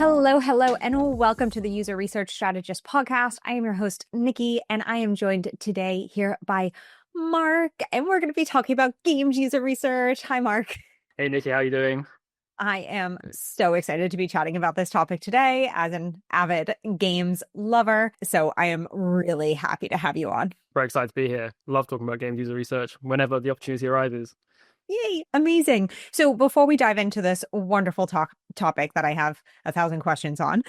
Hello, and welcome to the User Research Strategist podcast. I am your host, Nikki, and I am joined today here by Mark, and we're going to be talking about games user research. Hi, Mark. Hey, Nikki, how you doing? I am so excited to be chatting about this topic today as an avid games lover. So I am really happy to have you on. Very excited to be here. Love talking about games user research whenever the opportunity arises. Yay, amazing. So before we dive into this wonderful topic that I have 1,000 questions on,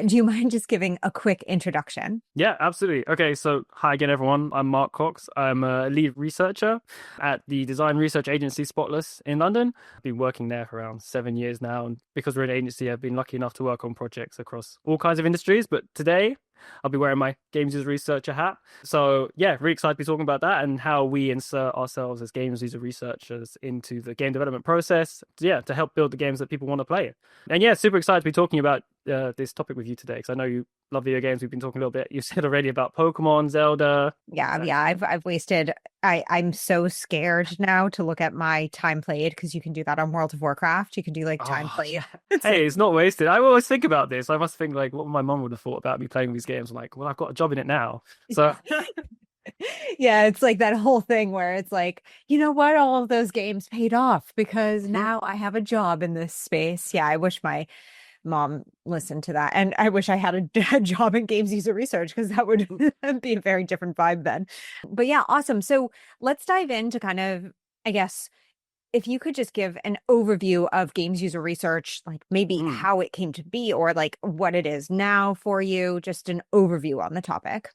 do you mind just giving a quick introduction? Yeah, absolutely. Okay, so hi again, everyone. I'm Mark Cox. I'm a lead researcher at the design research agency Spotless in London. I've been working there for around 7 years now. And because we're an agency, I've been lucky enough to work on projects across all kinds of industries. But today, I'll be wearing my games user researcher hat. So yeah, really excited to be talking about that and how we insert ourselves as games user researchers into the game development process. Yeah, to help build the games that people want to play. And yeah, super excited to be talking about this topic with you today because I know you love video games. We've been talking a little bit. You said already about Pokemon, Zelda. Yeah. I've wasted. I'm so scared now to look at my time played because you can do that on World of Warcraft. You can do like time played. Yeah. Hey, it's not wasted. I always think about this. I must think like what my mom would have thought about me playing these games. I'm like, well, I've got a job in it now. So yeah, it's like that whole thing where it's like, you know what? All of those games paid off because now I have a job in this space. Yeah, I wish my mom listened to that. And I wish I had a job in games user research because that would be a very different vibe then. But yeah, awesome. So let's dive into kind of, I guess, if you could just give an overview of games user research, like maybe how it came to be or like what it is now for you, just an overview on the topic.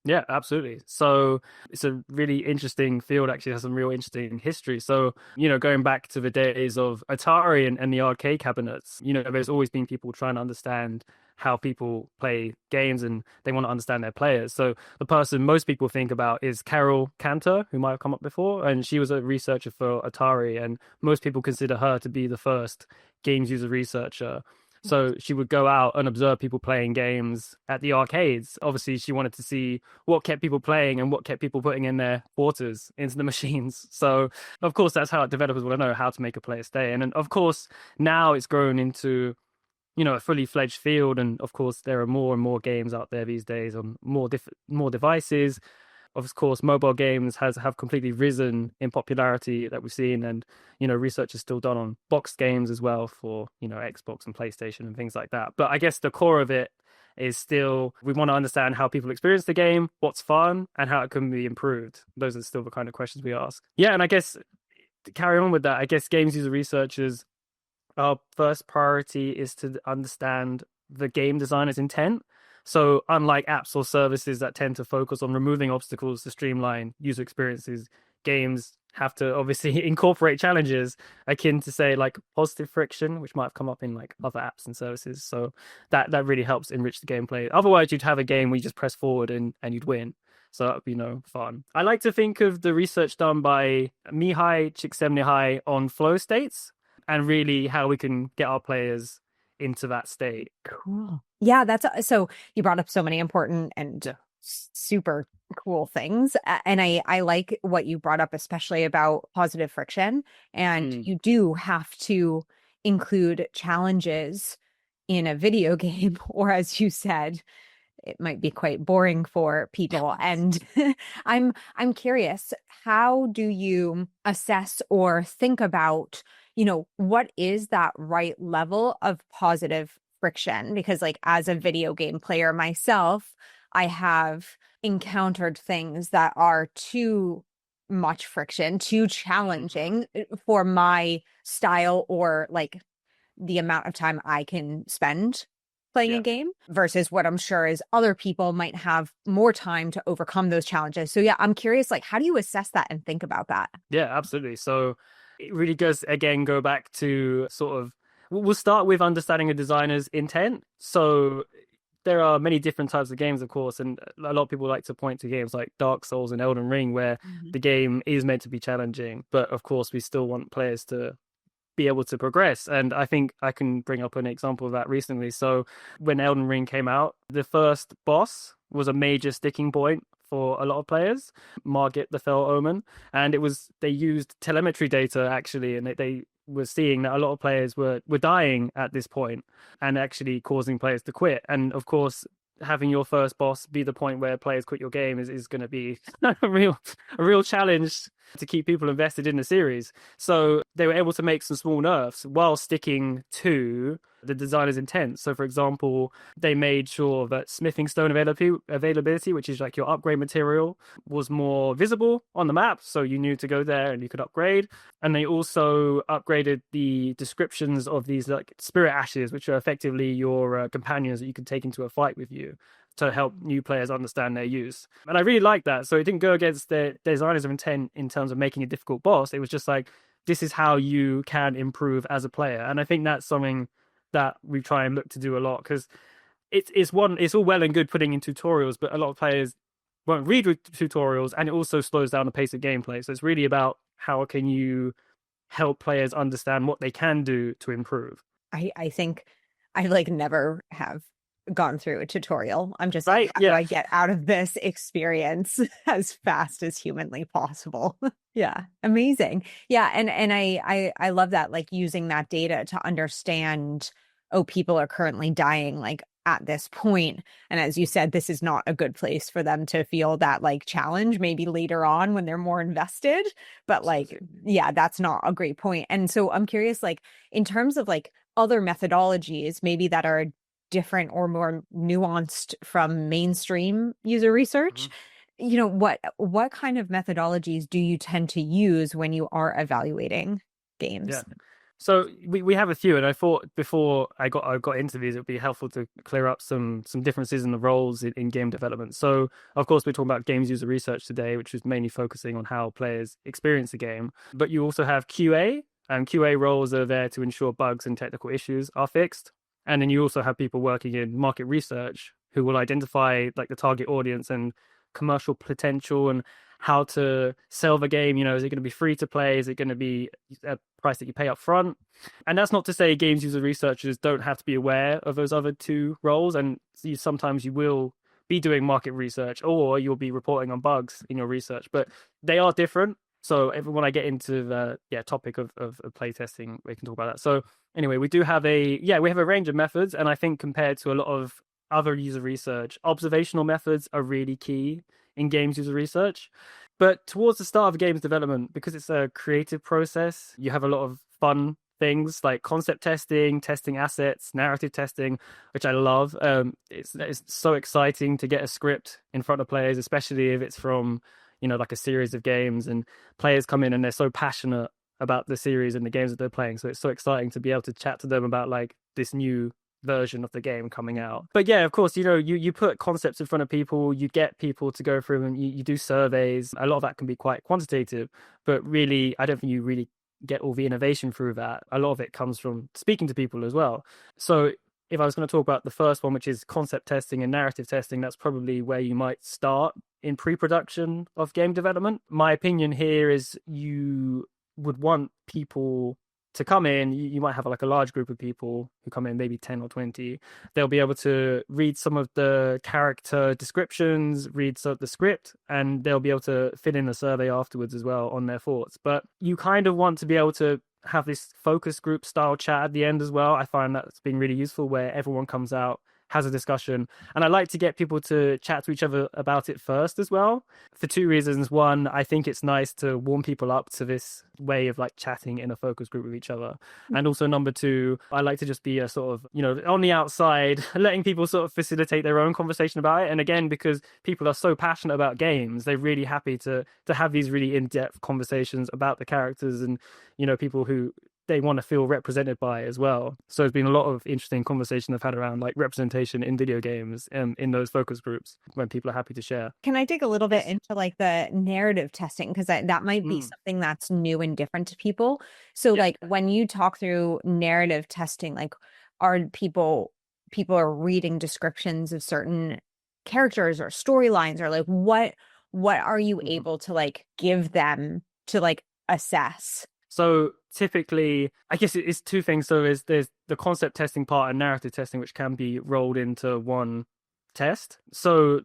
Yeah, absolutely. So it's a really interesting field, actually, has some real interesting history. So, going back to the days of Atari and the arcade cabinets, there's always been people trying to understand how people play games and they want to understand their players. So the person most people think about is Carol Cantor, who might have come up before, and she was a researcher for Atari, and most people consider her to be the first games user researcher. So she would go out and observe people playing games at the arcades. Obviously, she wanted to see what kept people playing and what kept people putting in their quarters into the machines. So, of course, that's how developers want to know how to make a player stay. And of course, now it's grown into, a fully fledged field. And of course, there are more and more games out there these days on more devices. Of course, mobile games have completely risen in popularity that we've seen, and research is still done on boxed games as well for Xbox and PlayStation and things like that. But I guess the core of it is still we want to understand how people experience the game, what's fun, and how it can be improved. Those are still the kind of questions we ask. Yeah, and I guess to carry on with that, I guess games user researchers, our first priority is to understand the game designer's intent. So unlike apps or services that tend to focus on removing obstacles to streamline user experiences, games have to obviously incorporate challenges akin to, say, like positive friction, which might have come up in like other apps and services. So that really helps enrich the gameplay. Otherwise, you'd have a game where you just press forward and you'd win. So that would be fun. I like to think of the research done by Mihai Csikszentmihalyi on flow states and really how we can get our players into that state. Cool. Yeah, that's so you brought up so many important and super cool things. And I like what you brought up, especially about positive friction. And you do have to include challenges in a video game, or as you said, it might be quite boring for people. And I'm curious, how do you assess or think about, what is that right level of positive friction? Because like as a video game player myself, I have encountered things that are too much friction, too challenging for my style or like the amount of time I can spend playing a game versus what I'm sure is other people might have more time to overcome those challenges. So yeah, I'm curious, like, how do you assess that and think about that? Yeah, absolutely. So it really does, again, go back to sort of, we'll start with understanding a designer's intent. So there are many different types of games, of course, and a lot of people like to point to games like Dark Souls and Elden Ring, where the game is meant to be challenging. But of course, we still want players to be able to progress. And I think I can bring up an example of that recently. So when Elden Ring came out, the first boss was a major sticking point for a lot of players, Margit the Fell Omen. And they used telemetry data, actually, and they was seeing that a lot of players were dying at this point and actually causing players to quit. And of course, having your first boss be the point where players quit your game is going to be a real challenge to keep people invested in the series. So they were able to make some small nerfs while sticking to the designer's intent. So for example, they made sure that smithing stone availability, which is like your upgrade material, was more visible on the map, so you knew to go there and you could upgrade. And they also upgraded the descriptions of these like spirit ashes, which are effectively your companions that you can take into a fight with you to help new players understand their use. And I really like that. So it didn't go against their designer's intent in terms of making a difficult boss. It was just like, this is how you can improve as a player. And I think that's something that we try and look to do a lot, because it's all well and good putting in tutorials, but a lot of players won't read with tutorials, and it also slows down the pace of gameplay. So it's really about how can you help players understand what they can do to improve. I think I like never have gone through a tutorial. I'm just right. How do I get out of this experience as fast as humanly possible? Yeah, amazing. Yeah, and I love that, like using that data to understand, oh, people are currently dying like at this point. And as you said, this is not a good place for them to feel that like challenge, maybe later on when they're more invested. But like, yeah, that's not a great point. And so I'm curious, like in terms of like other methodologies, maybe that are different or more nuanced from mainstream user research, you know, what kind of methodologies do you tend to use when you are evaluating games? Yeah. So we have a few, and I thought before I got into these, it would be helpful to clear up some differences in the roles in game development. So of course we're talking about games user research today, which is mainly focusing on how players experience the game. But you also have QA, and QA roles are there to ensure bugs and technical issues are fixed. And then you also have people working in market research who will identify like the target audience and commercial potential and how to sell the game. You know, is it going to be free to play? Is it going to be a price that you pay up front? And that's not to say games user researchers don't have to be aware of those other two roles. And sometimes you will be doing market research, or you'll be reporting on bugs in your research, but they are different. So when I get into the topic of playtesting, we can talk about that. So anyway, we have a range of methods, and I think compared to a lot of other user research, observational methods are really key in games user research. But towards the start of games development, because it's a creative process, you have a lot of fun things like concept testing, testing assets, narrative testing, which I love. It's so exciting to get a script in front of players, especially if it's from, you know, like a series of games, and players come in and they're so passionate about the series and the games that they're playing. So it's so exciting to be able to chat to them about like this new version of the game coming out. But yeah, of course, you know, you put concepts in front of people, you get people to go through and you do surveys. A lot of that can be quite quantitative, but really, I don't think you really get all the innovation through that. A lot of it comes from speaking to people as well. So if I was going to talk about the first one, which is concept testing and narrative testing, that's probably where you might start in pre-production of game development. My opinion here is you would want people to come in. You might have like a large group of people who come in, maybe 10 or 20. They'll be able to read some of the character descriptions, read the script, and they'll be able to fill in a survey afterwards as well on their thoughts. But you kind of want to be able to have this focus group style chat at the end as well. I find that's been really useful, where everyone comes out, has a discussion. And I like to get people to chat to each other about it first as well, for two reasons. One, I think it's nice to warm people up to this way of like chatting in a focus group with each other. And also number two, I like to just be a sort of, you know, on the outside, letting people sort of facilitate their own conversation about it. And again, because people are so passionate about games, they're really happy to have these really in-depth conversations about the characters and, you know, people who they want to feel represented by as well. So there's been a lot of interesting conversation I've had around like representation in video games in those focus groups when people are happy to share. Can I dig a little bit into like the narrative testing? Because that might be something that's new and different to people. So like when you talk through narrative testing, like are people are reading descriptions of certain characters or storylines, or like what are you able to like give them to like assess? So typically, I guess it's two things. So there's the concept testing part and narrative testing, which can be rolled into one test. So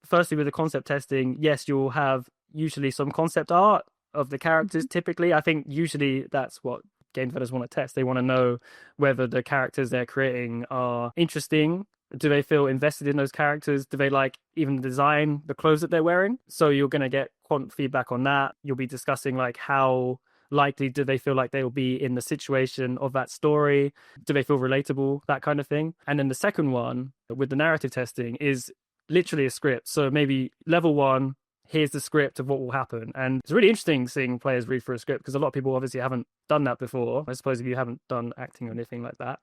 firstly, with the concept testing, yes, you'll have usually some concept art of the characters. Typically, I think usually that's what game developers want to test. They want to know whether the characters they're creating are interesting. Do they feel invested in those characters? Do they like even the design, the clothes that they're wearing? So you're going to get quant feedback on that. You'll be discussing like how likely do they feel like they will be in the situation of that story? Do they feel relatable? That kind of thing. And then the second one with the narrative testing is literally a script. So maybe level one, here's the script of what will happen. And it's really interesting seeing players read through a script because a lot of people obviously haven't done that before. I suppose if you haven't done acting or anything like that,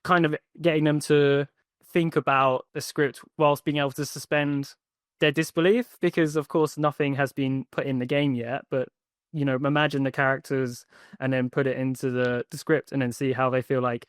kind of getting them to think about the script whilst being able to suspend their disbelief, because of course nothing has been put in the game yet, but imagine the characters and then put it into the script and then see how they feel like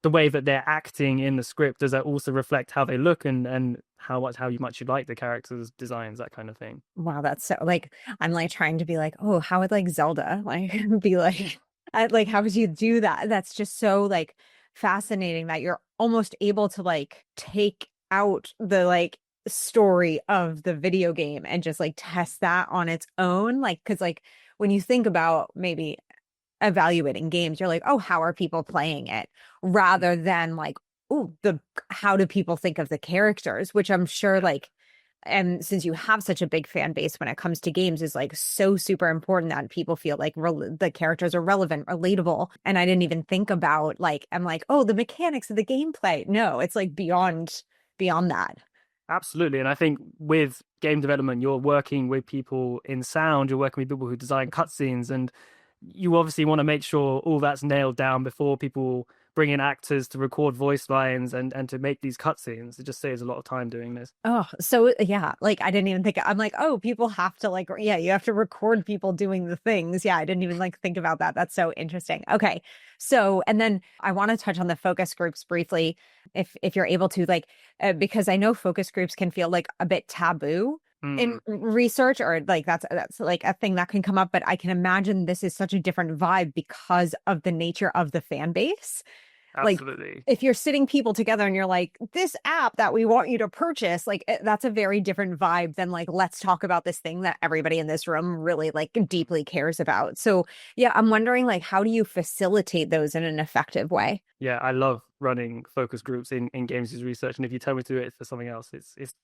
the way that they're acting in the script, does that also reflect how they look and how much you like the characters' designs, that kind of thing. Wow, that's so like I'm like trying to be like, oh, how would like Zelda like be like like how would you do that? That's just so like fascinating that you're almost able to like take out the like story of the video game and just like test that on its own. Like, because like when you think about maybe evaluating games, you're like, oh, how are people playing it? Rather than like, oh, how do people think of the characters? Which I'm sure like, and since you have such a big fan base when it comes to games, is like so super important that people feel like the characters are relevant, relatable. And I didn't even think about like, I'm like, oh, the mechanics of the gameplay. No, it's like beyond that. Absolutely. And I think with game development, you're working with people in sound, you're working with people who design cutscenes, and you obviously want to make sure all that's nailed down before people bring in actors to record voice lines and to make these cutscenes. It just saves a lot of time doing this. Oh, so yeah, like I didn't even think, I'm like, oh, people have to like, yeah, you have to record people doing the things. Yeah, I didn't even like think about that. That's so interesting. Okay. So, and then I want to touch on the focus groups briefly, if you're able to, like, because I know focus groups can feel like a bit taboo in research, or like that's like a thing that can come up, but I can imagine this is such a different vibe because of the nature of the fan base. Like Absolutely. if you're sitting people together and you're like, this app that we want you to purchase, like that's a very different vibe than like, let's talk about this thing that everybody in this room really like deeply cares about. So yeah, I'm wondering like, how do you facilitate those in an effective way? Yeah, I love running focus groups in games as research. And if you tell me to do it for something else, it's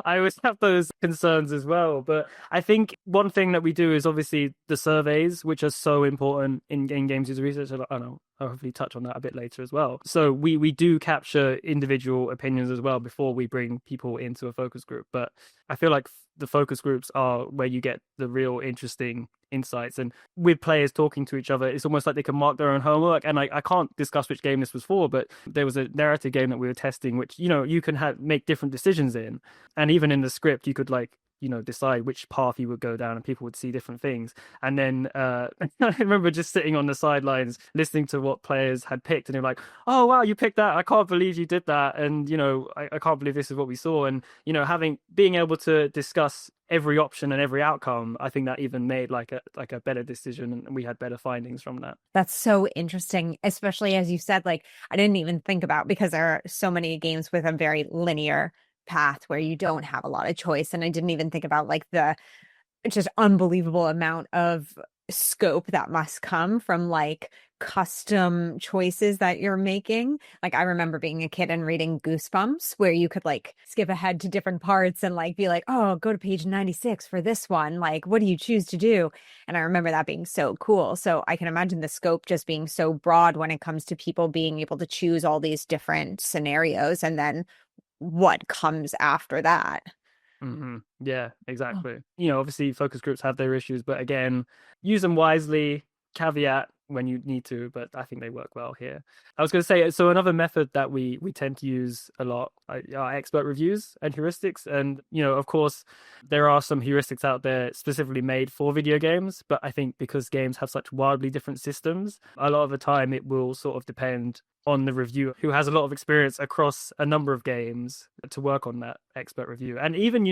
I always have those concerns as well. But I think one thing that we do is obviously the surveys, which are so important in games user research. I don't know, I'll hopefully touch on that a bit later as well. So we do capture individual opinions as well before we bring people into a focus group. But I feel like the focus groups are where you get the real interesting insights, and with players talking to each other, it's almost like they can mark their own homework. And I can't discuss which game this was for, but there was a narrative game that we were testing which you can make different decisions in, and even in the script you could like decide which path you would go down, and people would see different things. And then I remember just sitting on the sidelines listening to what players had picked, and they're like, oh wow, you picked that, I can't believe you did that, and I can't believe this is what we saw. And being able to discuss every option and every outcome, I think that even made like a better decision, and we had better findings from that. That's so interesting, especially as you said, like I didn't even think about, because there are so many games with a very linear path where you don't have a lot of choice. And I didn't even think about like the just unbelievable amount of scope that must come from like custom choices that you're making. Like I remember being a kid and reading Goosebumps, where you could like skip ahead to different parts and like be like, oh, go to page 96 for this one. Like, what do you choose to do? And I remember that being so cool. So I can imagine the scope just being so broad when it comes to people being able to choose all these different scenarios, and then what comes after that. Yeah, exactly. Obviously focus groups have their issues, but again, use them wisely, caveat when you need to, but I think they work well here. I was going to say, so another method that we tend to use a lot are expert reviews and heuristics. And of course there are some heuristics out there specifically made for video games, but I think because games have such wildly different systems, a lot of the time it will sort of depend on the reviewer who has a lot of experience across a number of games to work on that expert review. And even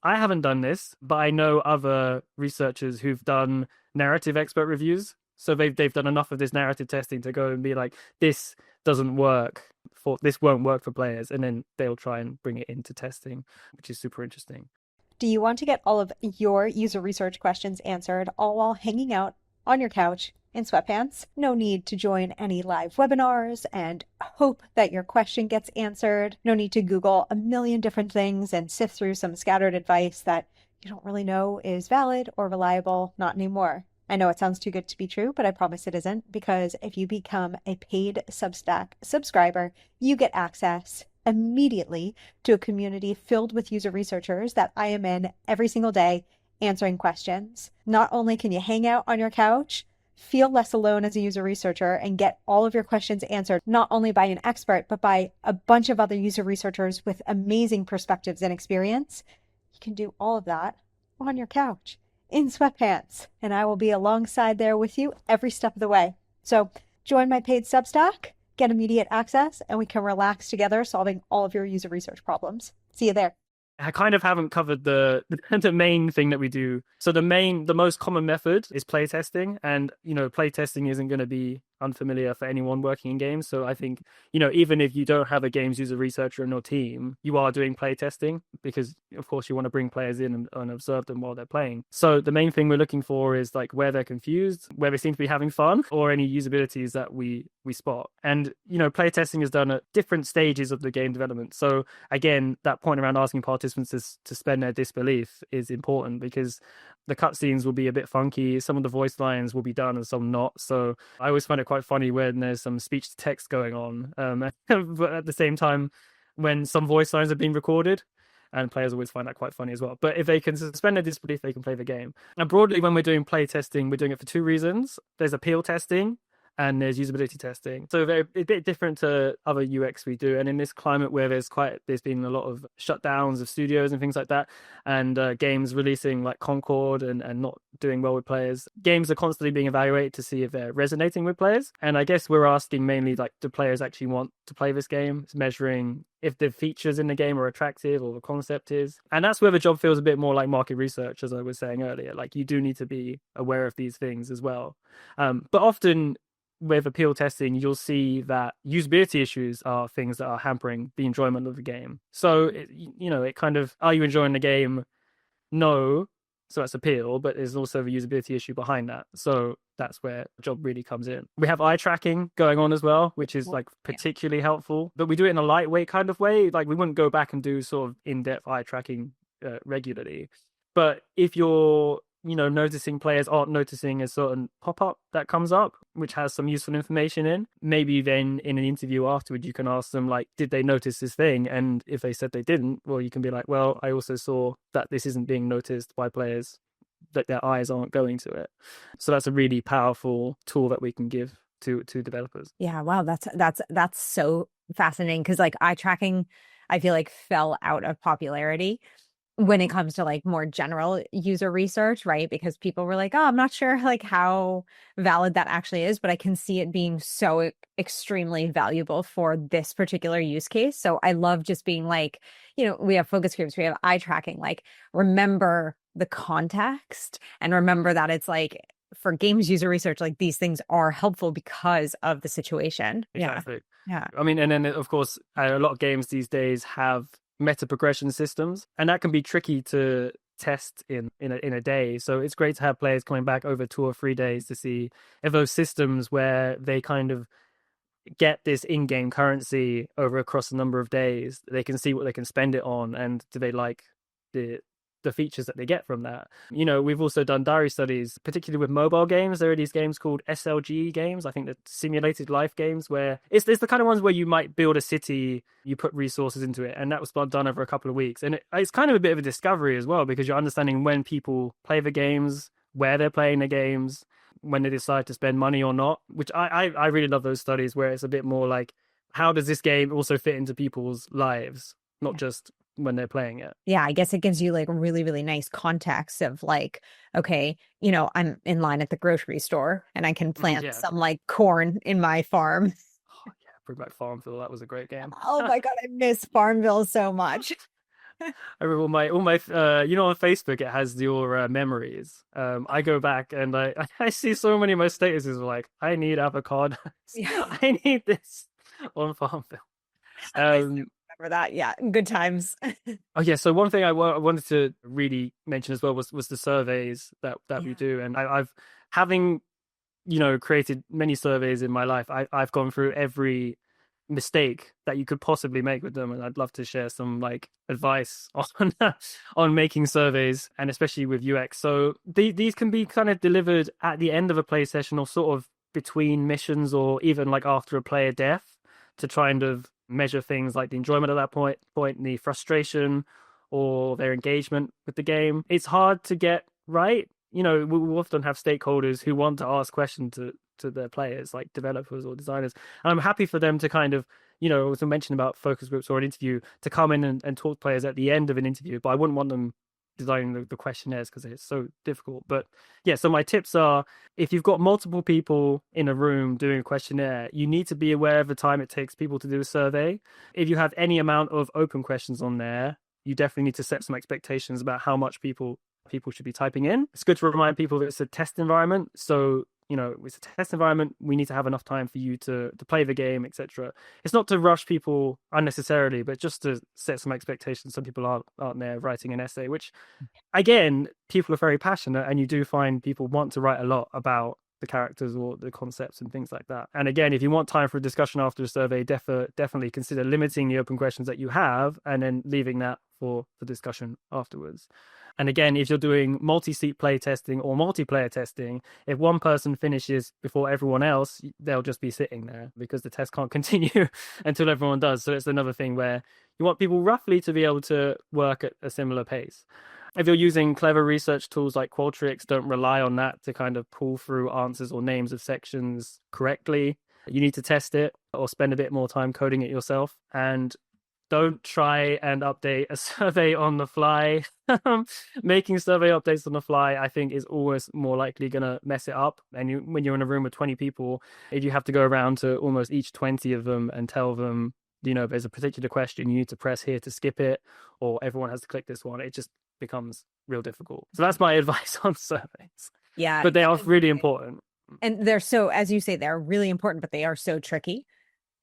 I haven't done this, but I know other researchers who've done narrative expert reviews. So they've done enough of this narrative testing to go and be like, this won't work for players, and then they'll try and bring it into testing, which is super interesting. Do you want to get all of your user research questions answered all while hanging out on your couch in sweatpants. No need to join any live webinars and hope that your question gets answered. No need to Google a million different things and sift through some scattered advice that you don't really know is valid or reliable. Not anymore. I know it sounds too good to be true, but I promise it isn't, because if you become a paid Substack subscriber, you get access immediately to a community filled with user researchers that I am in every single day answering questions. Not only can you hang out on your couch, feel less alone as a user researcher, and get all of your questions answered, not only by an expert, but by a bunch of other user researchers with amazing perspectives and experience, you can do all of that on your couch in sweatpants, and I will be alongside there with you every step of the way. So join my paid Substack, get immediate access, and we can relax together solving all of your user research problems. See you there. I kind of haven't covered the main thing that we do. So the most common method is playtesting, and playtesting isn't going to be unfamiliar for anyone working in games. So I think even if you don't have a games user researcher in your team, you are doing playtesting, because of course you want to bring players in and observe them while they're playing. So the main thing we're looking for is like where they're confused, where they seem to be having fun, or any usabilities that we spot. And playtesting is done at different stages of the game development. So again, that point around asking participants to spend their disbelief is important, because the cutscenes will be a bit funky. Some of the voice lines will be done and some not. So I always find it quite funny when there's some speech to text going on, but at the same time, when some voice lines are being recorded, and players always find that quite funny as well. But if they can suspend their disbelief, they can play the game. And broadly, when we're doing play testing, we're doing it for two reasons. There's appeal testing, and there's usability testing. So a bit different to other UX we do. And in this climate where there's been a lot of shutdowns of studios and things like that, and games releasing like Concord and not doing well with players, games are constantly being evaluated to see if they're resonating with players. And I guess we're asking mainly, like, do players actually want to play this game? It's measuring if the features in the game are attractive or the concept is. And that's where the job feels a bit more like market research, as I was saying earlier. Like, you do need to be aware of these things as well. But often with appeal testing, you'll see that usability issues are things that are hampering the enjoyment of the game. So, it kind of, are you enjoying the game? No. So that's appeal, but there's also the usability issue behind that. So that's where the job really comes in. We have eye tracking going on as well, which is like particularly helpful, but we do it in a lightweight kind of way. Like, we wouldn't go back and do sort of in-depth eye tracking regularly. But if you're noticing players aren't noticing a certain pop-up that comes up, which has some useful information in, maybe then in an interview afterward, you can ask them, like, did they notice this thing? And if they said they didn't, well, you can be like, well, I also saw that this isn't being noticed by players, that their eyes aren't going to it. So that's a really powerful tool that we can give to developers. Yeah, wow, that's so fascinating, because like eye tracking, I feel like fell out of popularity when it comes to like more general user research, right? Because people were like, oh, I'm not sure like how valid that actually is, but I can see it being so extremely valuable for this particular use case. So I love just being like, we have focus groups, we have eye tracking, like, remember the context and remember that it's like, for games user research, like, these things are helpful because of the situation. Exactly. Yeah. I mean, and then of course, a lot of games these days have meta progression systems, and that can be tricky to test in a day. So it's great to have players coming back over 2 or 3 days to see if those systems where they kind of get this in-game currency over across a number of days, they can see what they can spend it on, and do they like the features that they get from that. We've also done diary studies, particularly with mobile games. There are these games called SLG games. I think they're simulated life games, where it's the kind of ones where you might build a city, you put resources into it, and that was done over a couple of weeks. And it's kind of a bit of a discovery as well, because you're understanding when people play the games, where they're playing the games, when they decide to spend money or not, which I really love those studies, where it's a bit more like, how does this game also fit into people's lives, not just when they're playing it. Yeah, I guess it gives you like a really, really nice context of like, okay, I'm in line at the grocery store and I can plant some like corn in my farm. Oh, yeah, bring back Farmville. That was a great game. Oh my God, I miss Farmville so much. I remember all my on Facebook, it has your memories. I go back and I see so many of my statuses like, I need avocados. Yeah. I need this on Farmville. For that, yeah, good times. Oh yeah, so one thing I wanted to really mention as well was the surveys that we do, and I've having created many surveys in my life, I've gone through every mistake that you could possibly make with them, and I'd love to share some like advice on on making surveys, and especially with UX. So these can be kind of delivered at the end of a play session, or sort of between missions, or even like after a player death, to try and measure things like the enjoyment at that point, the frustration, or their engagement with the game. It's hard to get right. We often have stakeholders who want to ask questions to their players, like developers or designers. And I'm happy for them to kind of, as I mentioned about focus groups or an interview, to come in and talk to players at the end of an interview. But I wouldn't want them designing the questionnaires because it's so difficult. But yeah, so my tips are, if you've got multiple people in a room doing a questionnaire, you need to be aware of the time it takes people to do a survey. If you have any amount of open questions on there, you definitely need to set some expectations about how much people should be typing in. It's good to remind people that it's a test environment. So, it's a test environment. We need to have enough time for you to play the game, etc. It's not to rush people unnecessarily, but just to set some expectations. Some people aren't there writing an essay, which, again, people are very passionate, and you do find people want to write a lot about the characters or the concepts and things like that. And again, if you want time for a discussion after a survey, definitely consider limiting the open questions that you have, and then leaving that for the discussion afterwards. And again, if you're doing multi-seat play testing or multiplayer testing, if one person finishes before everyone else, they'll just be sitting there because the test can't continue until everyone does. So it's another thing where you want people roughly to be able to work at a similar pace. If you're using clever research tools like Qualtrics, don't rely on that to kind of pull through answers or names of sections correctly. You need to test it or spend a bit more time coding it yourself. And don't try and update a survey on the fly. Making survey updates on the fly, I think, is always more likely going to mess it up. And when you're in a room with 20 people, if you have to go around to almost each 20 of them and tell them, there's a particular question, you need to press here to skip it, or everyone has to click this one, it just becomes real difficult. So that's my advice on surveys. Yeah. But they are really important. And they're so, as you say, they're really important, but they are so tricky.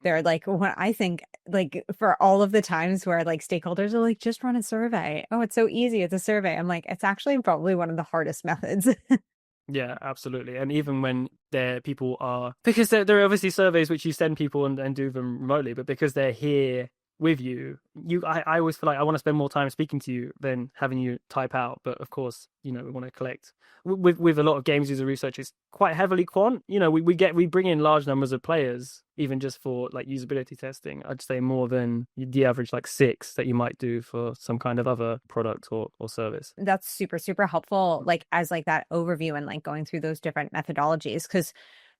They're like, what I think, like, for all of the times where like stakeholders are like, just run a survey. Oh, it's so easy. It's a survey. I'm like, it's actually probably one of the hardest methods. Yeah, absolutely. And even when people are, because there are obviously surveys which you send people and do them remotely, but because they're here with you, I always feel like I want to spend more time speaking to you than having you type out. But of course, we want to collect with a lot of games user research. It's quite heavily quant. We bring in large numbers of players, even just for like usability testing. I'd say more than the average like 6 that you might do for some kind of other product or service. That's super, super helpful. Like as like that overview and like going through those different methodologies, because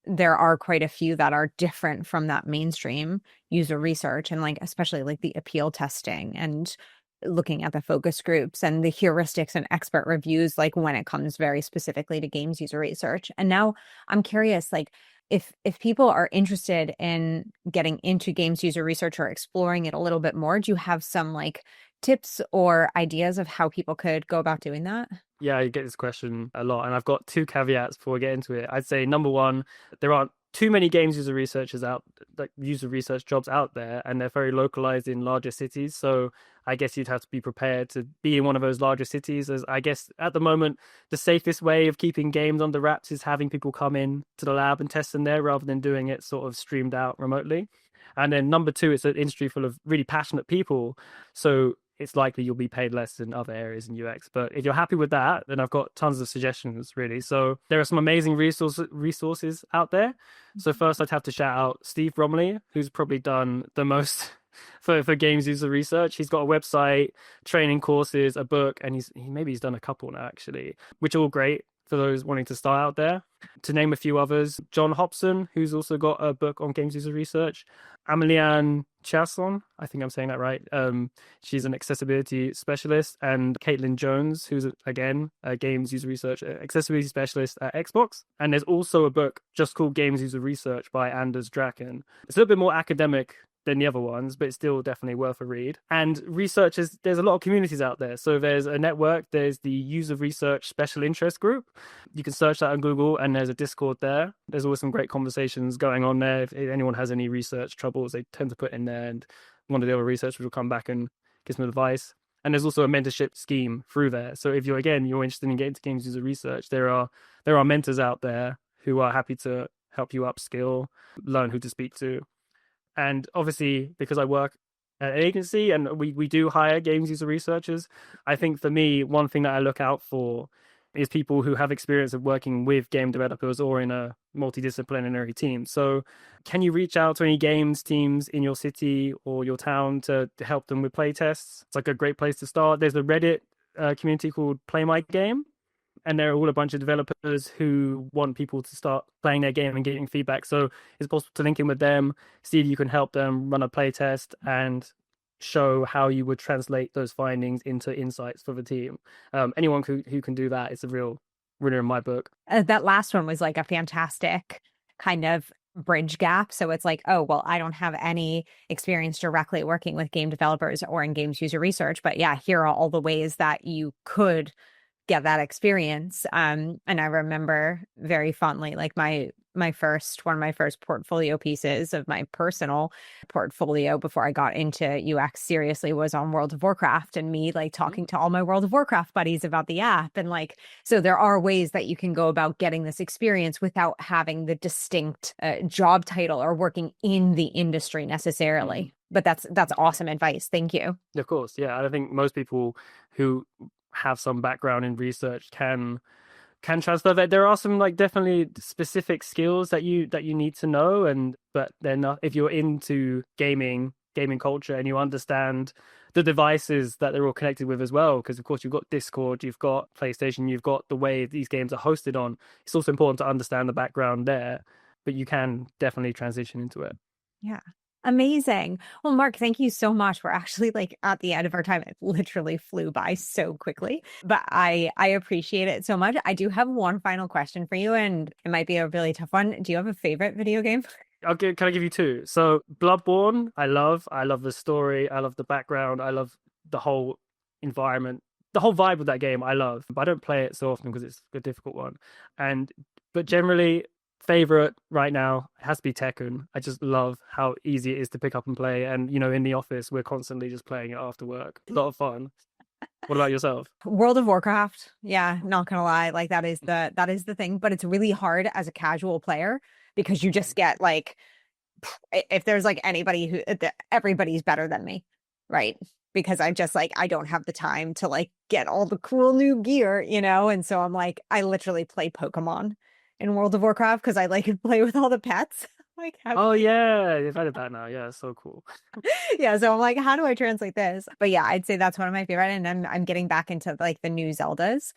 there are quite a few that are different from that mainstream user research, and like especially like the appeal testing and looking at the focus groups and the heuristics and expert reviews, like when it comes very specifically to games user research. And now I'm curious, like if people are interested in getting into games user research or exploring it a little bit more, do you have some like tips or ideas of how people could go about doing that? Yeah, I get this question a lot, and I've got 2 caveats before we get into it. I'd say number one, there aren't too many games user research jobs out there, and they're very localized in larger cities. So I guess you'd have to be prepared to be in one of those larger cities. As I guess at the moment, the safest way of keeping games under wraps is having people come in to the lab and test them there rather than doing it sort of streamed out remotely. And then number two, it's an industry full of really passionate people. So it's likely you'll be paid less than other areas in UX. But if you're happy with that, then I've got tons of suggestions, really. So there are some amazing resources out there. So first, I'd have to shout out Steve Bromley, who's probably done the most for games user research. He's got a website, training courses, a book, and he's done a couple now, actually, which are all great for those wanting to start out there. To name a few others, John Hobson, who's also got a book on games user research. Ameliane Chasson, I think I'm saying that right. She's an accessibility specialist. And Caitlin Jones, who's, again, a games user research accessibility specialist at Xbox. And there's also a book just called Games User Research by Anders Draken. It's a little bit more academic than the other ones, but it's still definitely worth a read. And researchers, there's a lot of communities out there. So there's a network, there's the User Research Special Interest Group. You can search that on Google, and there's a Discord there. There's always some great conversations going on there. If anyone has any research troubles, they tend to put in there, and one of the other researchers will come back and give some advice. And there's also a mentorship scheme through there. So if you're interested in getting into games user research, there are mentors out there who are happy to help you upskill, learn who to speak to. And obviously, because I work at an agency and we do hire games user researchers, I think for me, one thing that I look out for is people who have experience of working with game developers or in a multidisciplinary team. So can you reach out to any games teams in your city or your town to help them with playtests? It's like a great place to start. There's a Reddit community called Play My Game, and they're all a bunch of developers who want people to start playing their game and getting feedback. So it's possible to link in with them, see if you can help them run a playtest and show how you would translate those findings into insights for the team. Anyone who can do that is a real winner in my book. That last one was like a fantastic kind of bridge gap. So it's like, oh, well, I don't have any experience directly working with game developers or in games user research, but yeah, here are all the ways that you could get that experience. And I remember very fondly, like one of my first portfolio pieces of my personal portfolio before I got into UX seriously was on World of Warcraft, and me like talking to all my World of Warcraft buddies about the app. And like, so there are ways that you can go about getting this experience without having the distinct job title or working in the industry necessarily. But that's awesome advice. Thank you. Of course. Yeah. I think most people who have some background in research can transfer that. There are some like definitely specific skills that you need to know, and but they're not, if you're into gaming culture and you understand the devices that they're all connected with as well, because of course you've got Discord, you've got PlayStation, you've got the way these games are hosted on. It's also important to understand the background there, but you can definitely transition into it. Yeah. Amazing. Well, Mark, thank you so much. We're actually like at the end of our time. It literally flew by so quickly, but I appreciate it so much. I do have one final question for you, and it might be a really tough one. Do you have a favorite video game? Can I give you two? So Bloodborne, I love the story, I love the background, I love the whole environment, the whole vibe of that game. I love, but I don't play it so often because it's a difficult one. But generally, favorite right now has to be Tekken. I just love how easy it is to pick up and play, and in the office we're constantly just playing it after work. A lot of fun. What about yourself? World of Warcraft. Yeah, not gonna lie, like that is the thing, but it's really hard as a casual player because you just get like, if there's like anybody who, everybody's better than me, right? Because I just like, I don't have the time to like get all the cool new gear, and so I'm like, I literally play Pokemon in World of Warcraft because I like to play with all the pets. Like, oh yeah, you've had that now. Yeah, so cool. Yeah, so I'm like, how do I translate this? But yeah, I'd say that's one of my favorite, and I'm getting back into like the new Zeldas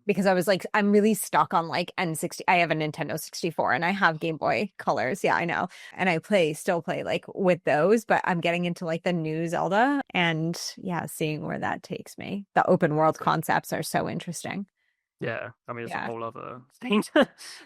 because I was like, I'm really stuck on like N60. I have a Nintendo 64 and I have Game Boy Colors. Yeah, I know. And I still play like with those, but I'm getting into like the new Zelda and yeah, seeing where that takes me. The open world concepts are so interesting. Yeah, I mean, it's a whole other thing.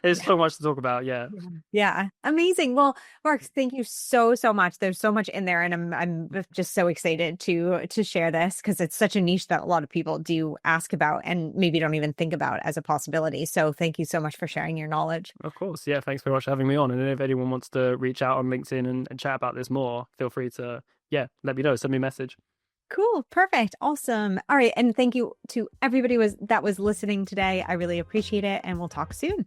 There's so much to talk about. Yeah. Yeah. Amazing. Well, Mark, thank you so much. There's so much in there, and I'm just so excited to share this because it's such a niche that a lot of people do ask about and maybe don't even think about as a possibility. So thank you so much for sharing your knowledge. Of course. Yeah. Thanks very much for having me on. And if anyone wants to reach out on LinkedIn and chat about this more, feel free to let me know. Send me a message. Cool. Perfect. Awesome. All right. And thank you to everybody that was listening today. I really appreciate it. And we'll talk soon.